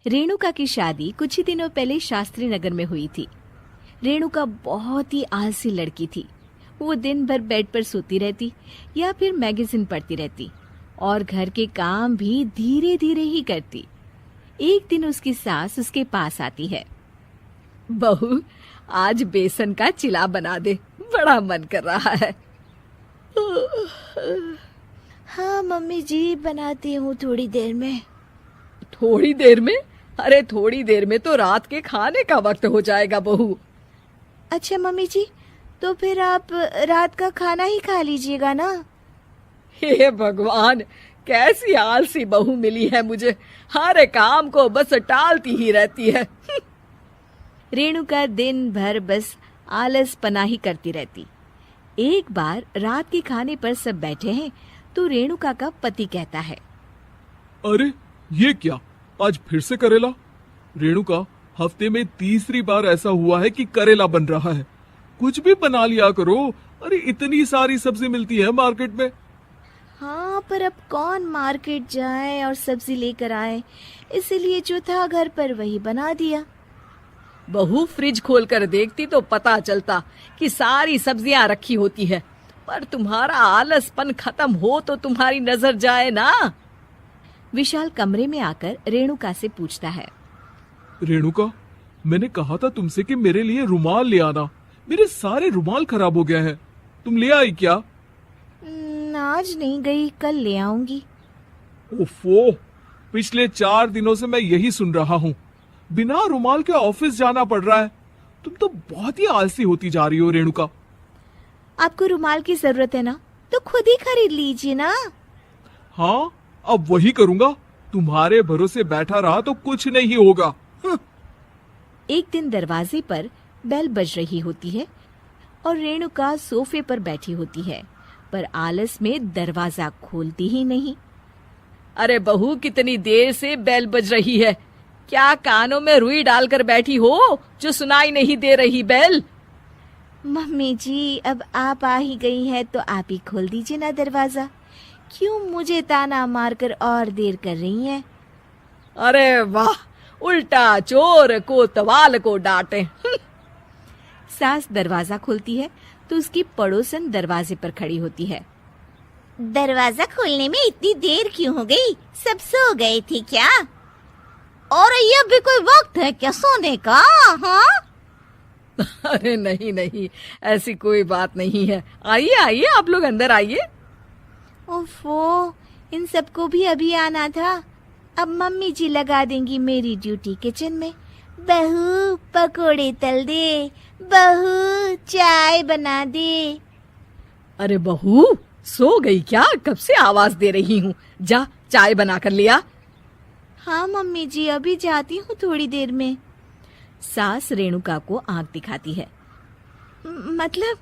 रेणुका की शादी कुछ ही दिनों पहले शास्त्री नगर में हुई थी। रेणुका बहुत ही आलसी लड़की थी। वो दिन भर बेड पर सोती रहती या फिर मैगजीन पढ़ती रहती और घर के काम भी धीरे धीरे ही करती। एक दिन उसकी सास उसके पास आती है। बहू, आज बेसन का चिला बना दे, बड़ा मन कर रहा है। हाँ मम्मी जी, बनाती हूँ थोड़ी देर में। थोड़ी देर में? अरे थोड़ी देर में तो रात के खाने का वक्त हो जाएगा बहू। अच्छा मम्मी जी, तो फिर आप रात का खाना ही खा लीजिएगा ना। हे भगवान, कैसी आलसी बहू मिली है मुझे, हर काम को बस टालती ही रहती है। रेणुका दिन भर बस आलसपना ही करती रहती। एक बार रात के खाने पर सब बैठे हैं तो रेणुका का पति कहता है, अरे ये क्या, आज फिर से करेला? रेणुका, हफ्ते में तीसरी बार ऐसा हुआ है कि करेला बन रहा है। कुछ भी बना लिया करो। अरे इतनी सारी सब्जी मिलती है मार्केट में। हाँ, पर अब कौन मार्केट जाए और सब्जी लेकर आए, इसीलिए जो था घर पर वही बना दिया। बहू, फ्रिज खोलकर देखती तो पता चलता कि सारी सब्जियां रखी होती है, पर तुम्हारा आलसपन खत्म हो तो तुम्हारी नजर जाए ना। विशाल कमरे में आकर रेणुका से पूछता है, रेणुका, मैंने कहा था तुमसे कि मेरे लिए रुमाल ले आना। मेरे सारे रुमाल खराब हो गए हैं। तुम ले आई क्या? आज नहीं गई, कल ले आऊंगी। ओफो, पिछले 4 दिनों से मैं यही सुन रहा हूँ। बिना रुमाल के ऑफिस जाना पड़ रहा है। तुम तो बहुत ही आलसी होती जा रही हो रेणुका। आपको रुमाल की जरूरत है ना, तो खुद ही खरीद लीजिए ना। हाँ, अब वही करूंगा। तुम्हारे भरोसे बैठा रहा तो कुछ नहीं होगा। एक दिन दरवाजे पर बेल बज रही होती है और रेणुका सोफे पर बैठी होती है, पर आलस में दरवाजा खोलती ही नहीं। अरे बहू, कितनी देर से बेल बज रही है? क्या कानों में रुई डालकर बैठी हो जो सुनाई नहीं दे रही बेल? मम्मी जी, अब आप आ ही गई है तो आप ही खोल दीजिए ना दरवाजा। क्यों मुझे ताना मारकर और देर कर रही हैं? अरे वाह, उल्टा चोर कोतवाल को डांटे। सास दरवाजा खोलती है तो उसकी पड़ोसन दरवाजे पर खड़ी होती है। दरवाजा खोलने में इतनी देर क्यों हो गई? सब सो गए थे क्या? और ये भी कोई वक्त है क्या सोने का? हाँ? अरे नहीं नहीं, ऐसी कोई बात नहीं है। आइए आइए, आप लोग अंदर आइए। ओफो, इन सबको भी अभी आना था। अब मम्मी जी लगा देंगी मेरी ड्यूटी किचन में। बहू पकोड़े तल दे, बहू चाय बना दे। अरे बहू, सो गई क्या? कब से आवाज दे रही हूँ, जा चाय बना कर लिया। हाँ मम्मी जी, अभी जाती हूँ थोड़ी देर में। सास रेणुका को आंख दिखाती है। मतलब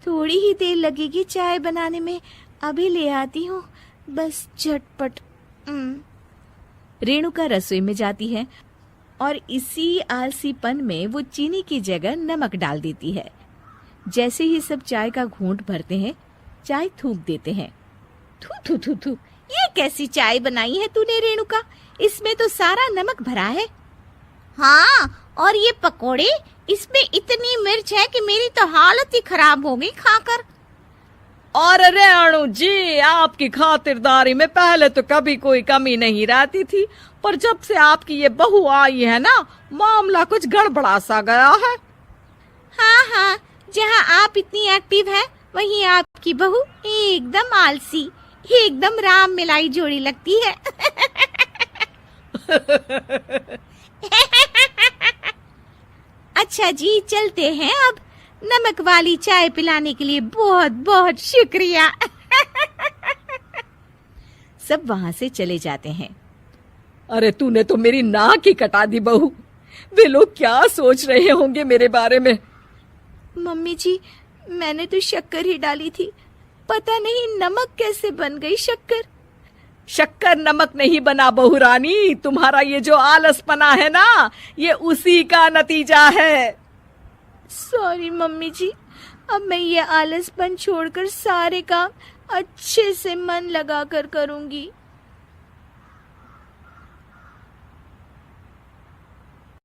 थोड़ी ही देर लगेगी चाय बनाने में, अभी ले आती हूँ, बस झटपट। रेणुका रसोई में जाती है और इसी आलसीपन में वो चीनी की जगह नमक डाल देती है। जैसे ही सब चाय का घूंट भरते हैं, चाय थूक देते हैं। थू थू थू थू, ये कैसी चाय बनाई है तूने रेणुका? इसमें तो सारा नमक भरा है। हाँ, और ये पकोड़े, इसमें इतनी मिर्च है कि मेरी तो हालत ही खराब हो गई खाकर। और रेणु जी, आपकी खातिरदारी में पहले तो कभी कोई कमी नहीं रहती थी, पर जब से आपकी ये बहू आई है ना, मामला कुछ गड़बड़ा सा गया है। हाँ हाँ, जहाँ आप इतनी एक्टिव है, वहीं आपकी बहू एकदम आलसी, एकदम राम मिलाई जोड़ी लगती है। अच्छा जी, चलते हैं अब। नमक वाली चाय पिलाने के लिए बहुत बहुत शुक्रिया। सब वहां से चले जाते हैं। अरे तूने तो मेरी नाक ही कटा दी बहू। वे लोग क्या सोच रहे होंगे मेरे बारे में? मम्मी जी, मैंने तो शक्कर ही डाली थी, पता नहीं नमक कैसे बन गई शक्कर। शक्कर नमक नहीं बना बहू रानी, तुम्हारा ये जो आलसपना है ना, ये उसी का नतीजा है। सॉरी मम्मी जी, अब मैं ये आलसपन छोड़कर सारे काम अच्छे से मन लगाकर करूंगी।